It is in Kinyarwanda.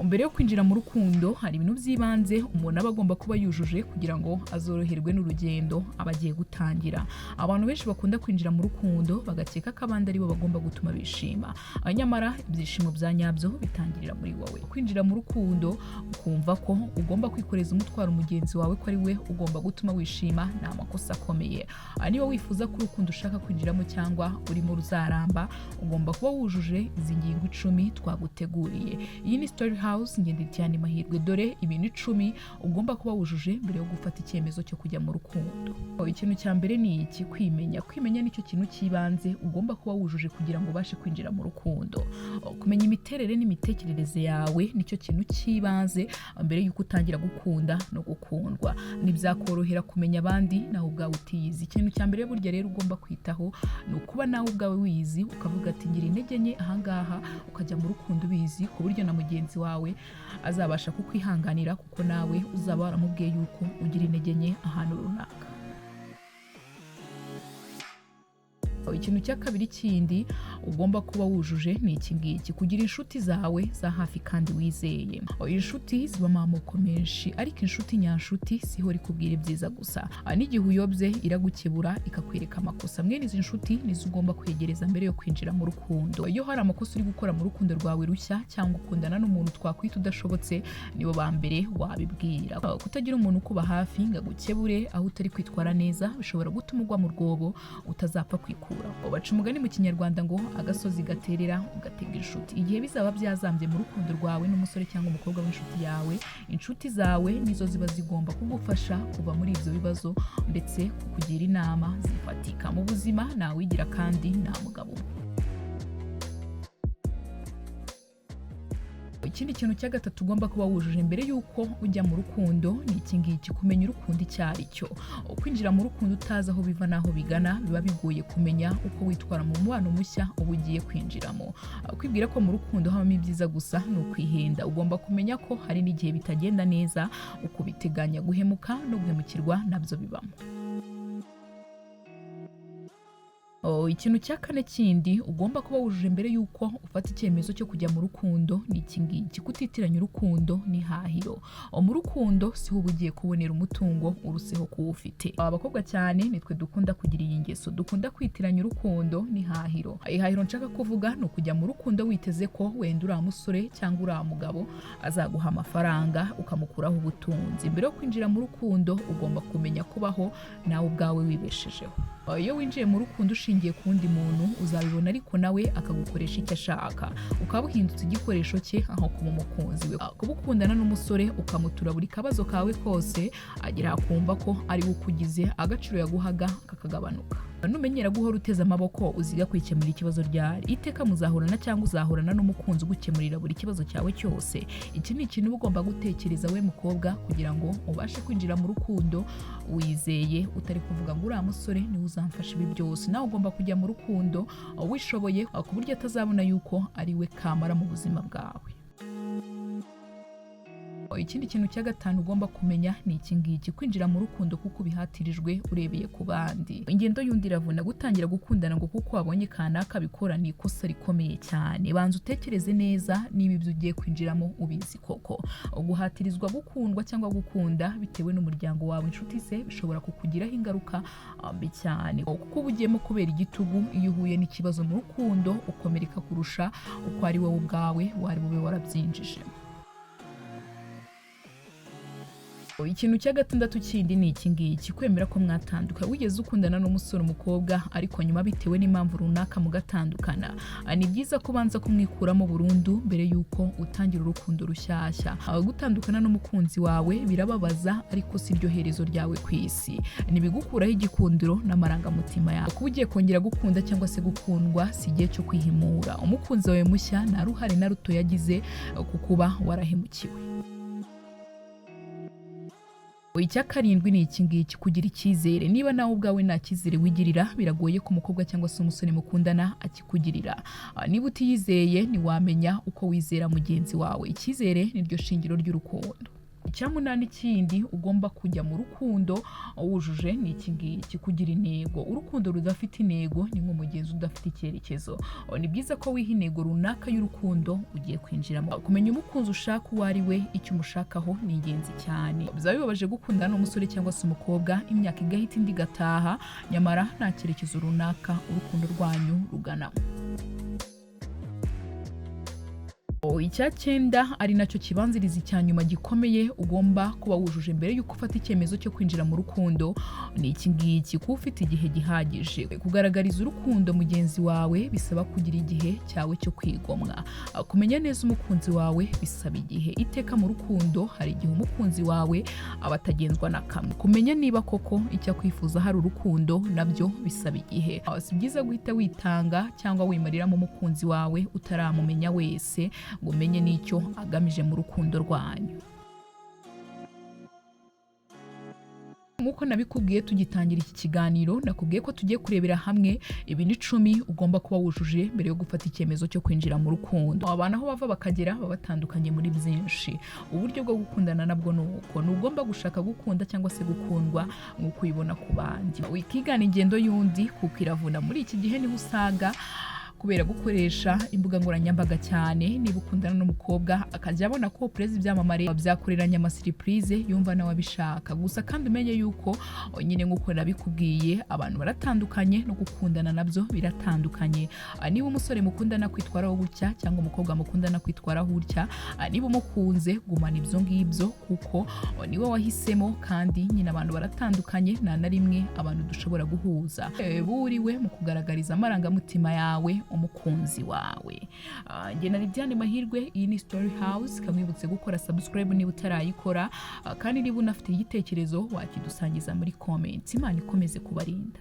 Mbere yo kwinjira mu rukundo hari ibintu by'ibanze umuntu aba agomba kuba yujuje kugira ngo azoroherwe n'urugendo aba agiye gutangira. Abantu benshi bakunda kwinjira mu rukundo bagakeka ko abandi aribo bagomba gutuma bishima, nyamara ibyishimo bya nyabyo bitangirira muri wowe. Kwinjira mu rukundo ukumva ko ugomba kwikoreza umutwaro mugenzi wawe ko ari we ugomba gutuma wishima ni amakosa akomeye. Niba wifuza ko urukundo ushaka kwinjiramo cyangwa urimo ruzaramba, ugomba kuba wujuje izi ngingo 10 twaguteguriye. Iyi ni Story House ngendetiye mahirwe, dore ibintu 10 ugomba kuba wujuje mbere yo gufata icyemezo cyo kujya mu rukundo. Ikintu cya mbere ni iki: kwimenya. Kwimenya nicyo kintu cy'ibanze ugomba kuba wujuje kugira ngo ubashe kwinjira mu rukundo. Kumenya imiterere n'imitekerereze yawe nicyo kintu cy'ibanze mbere y'uko utangira gukunda no gukundwa. Ntibyakorohera kumenya abandi nawe ubwawe utiyizi. Ikintu cya mbere burya rero ugomba kwitaho ni ukuba nawe ubwawe wiyizi, ukavuga ati ngira intege nke ahangaha, ukajya mu rukundo ubizi ku buryo na mugenzi wawe azabasha kukwihanganira kuko nawe uzaba waramubwiye yuko ugira intege nke ahantu runaka. Ikintu cya kabiri kindi ugomba kuba wujuje ni iki ngiki: kugira inshuti zawe za hafi kandi wizeye. Inshuti zibamo amoko menshi, ariko inshuti nyanshuti siho rikubwira ibyiza gusa. N'igihe uyobye iragukebura ikakwereka amakosa. Mwene izi inshuti nizo ugomba kwegereza mbere yo kwinjira mu rukundo. Iyo hari amakosa uri gukora mu rukundo rwawe rushya cyangwa ukundana n'umuntu twakwita udashobotse, nibo ba mbere wabibwira. Kutagira umuntu ukuba hafi ngo agukebure aho utari kwitwara neza bishobora gutuma ugwa mu rwobo utazapfa kwikura. Baca umugani mu Kinyarwanda ngo agasozi gaterera ugatega inshuti. Igihe bizaba byazambye mu rukundo rwawe n'umusore cyangwa umukobwa w'inshuti yawe, inshuti zawe nizo ziba zigomba kugufasha kuva muri ibyo bibazo ndetse kukugira inama zifatika. Mu buzima nawe wigira kandi nta mugabo. Ikindi kintu cya gatatu ugomba kuba wujuje mbere y'uko ujya mu rukundo ni iki ngiki: kumenya urukundo icyo ari cyo. Kwinjira mu rukundo utazi aho biva n'aho bigana biba bigoye kumenya uko witwara mu mubano mushya uba ugiye kwinjiramo. Kwibwira ko mu rukundo habamo ibyiza gusa ni ukwihenda. Ugomba kumenya ko hari n'igihe bitagenda neza uko biteganya. Guhemuka no guhemukirwa nabyo bibamo. Ikintu cya kane kindi ugomba kuba wujuje mbere y'uko ufata icyemezo cyo kujya mu rukundo ni iki ngiki: kutitiranya urukundo n'ihahiro. Mu rukundo siho uba ugiye kubonera umutungo uruseho kuwufite. Abakobwa cyane nitwe dukunda kugira iyi ngeso, dukunda kwitiranya urukundo n'ihahiro. Ihahiro nshaka kuvuga ni ukujya mu rukundo witeze ko wenda uriya musore cyangwa uriya mugabo azaguha amafaranga ukamukuraho ubutunzi. Mbere yo kwinjira mu rukundo ugomba kumenya kubaho nawe ubwawe wibeshejeho. Iyo winjiye mu rukundo ushingiye ku wundi muntu uzabibona, ariko nawe akagukoresha icyo ashaka, ukaba uhindutse igikoresho cye aho kuba umukunzi we. Kuba ukundana n'umusore ukamutura buri kabazo kawe kose, agira akumva ko ari we ukugize, agaciro yaguhaga kakagabanuka. Numenyera guhora uteze amaboko uziga kwikemurira ikibazo ryari. Iteka muzahorana cyangwa uzahorana n'umukunzi ugukemurira buri kibazo cyawe cyose. Iki ni ikintu ugomba gutekereza we mukobwa kugira ngo ubashe kwinjira mu rukundo wizeye, utari kuvuga ngo uriya musore niwe uzamfasha ibi byose. Nawe ugomba kujya mu rukundo wishoboye ku buryo atazabona yuko ari we kamara mu buzima bwawe. Ikindi kintu cya gatanu ugomba kumenya ni iki ngiki: kwinjira mu rukundo kuko bihatirijwe urebeye ku bandi. Ingendo y'undi iravuna. Gutangira gukundana ngo kuko wabonye kanaka bikora ni ikosa rikomeye cyane. Banza utekereze neza niba ibyo ugiye kwinjiramo ubizi koko. Guhatirizwa gukundwa cyangwa gukunda bitewe n'umuryango wawe, inshuti se, bishobora kukugiraho ingaruka mbi cyane kuko uba ugiyemo kubera igitugu. Iyo uhuye n'ikibazo mu rukundo ukomereka kurusha uko ari wowe ubwawe wari bube warabyinjije. Ikintu cya gatandatu kindi ni iki ngiki: kwemera ko mwatanduka. Wigeze ukundana n'umusore umukobwa ariko nyuma bitewe n'impamvu runaka mugatandukana, ni byiza kubanza kumwikuramo burundu mbere y'uko utangira urukundo rushyashya. Gutandukana n'umukunzi wawe birababaza, ariko si ryo herezo ryawe ku isi. Nibigukuraho igikundiro n'amarangamutima yawe. Kuba ugiye kongera gukunda cyangwa se gukundwa si igihe cyo kwihimura. Umukunzi wawe mushya nta ruhare na ruto yagize kukuba warahemukiwe. Icya karindwi ni iki ngiki: kugira icyizere. Niba nawe ubwawe nta cyizere wigirira, biragoye ko umukobwa cyangwa se umusore mukundana akikugirira. Niba utiyizeye ntiwamenya uko wizera mugenzi wawe. Icyizere ni ryo shingiro ry'urukundo. icyamunani kindi ugomba kujya mu rukundo wujuje ni iki ngiki: kugira intego. Urukundo rudafite intego ni nk'umugenzi udafite icyerekezo. Ni byiza ko wiha intego runaka y'urukundo ugiye kwinjiramo. Kumenya umukunzi ushaka uwo ari we, icyo umushakaho ni ingenzi cyane. Bizaba bibabaje gukundana n'umusore cyangwa se umukobwa imyaka igahita indi igataha, nyamara nta cyerekezo runaka urukundo rwanyu ruganamo. Icya cyenda ari nacyo kibanziriza icya nyuma gikomeye ugomba kuba wujuje mbere y'uko ufata icyemezo cyo kwinjira mu rukundo ni iki ngiki: kuba ufite igihe gihagije. Kugaragariza urukundo mugenzi wawe bisaba kugira igihe cyawe cyo kwigomwa. Kumenya neza umukunzi wawe bisaba igihe. Iteka mu rukundo hari igihe umukunzi wawe aba atagenzwa na kamwe. Kumenya niba koko icyo akwifuza hari urukundo nabyo bisaba igihe. Si byiza guhita witanga cyangwa wimariramo umukunzi wawe utaramumenya wese ngo umenye n'icyo agamije mu rukundo rwanyu. Nk'uko nabikubwiye tugitangira iki kiganiro, nakubwiye ko tugiye kurebera hamwe ibintu 10 ugomba kuba wujuje mbere yo gufata icyemezo cyo kwinjira mu rukundo. Abantu aho bava bakagera baba batandukanye muri byinshi. Uburyo bwo gukundana nabwo nuko ntugomba gushaka gukunda cyangwa se gukundwa nk'uko uyibona ku bandi. Wikigana ingendo y'undi kuko iravuna. Muri iki gihe niho usaga kubera gukoresha imbuga nkoranyambaga cyane. Niba ukundana n'umukobwa akajya abona ko perezida byamamare byakoreranye amasiripurize yumva nawe abishaka. Gusa kandi umenye yuko nyine nk'uko nabikubwiye abantu baratandukanye no gukundana nabyo biratandukanye. Niba umusore mukundana kwitwaraho gutya cyangwa umukobwa mukundana kwitwaraho gutya, niba umukunze gumana ibyo ngibyo kuko niwe wahisemo, kandi nyine abantu baratandukanye, nta na rimwe abantu dushobora guhuza. Buriwe mu kugaragariza amarangamutima yawe umukunzi wawe. Njye nari Diane Mahirwe, iyi ni Story House. Kamwibutse gukora subscribe niba utarayikora, kandi niba unafite igitekerezo wakidusangiza muri comment. Imana ikomeze kubarinda.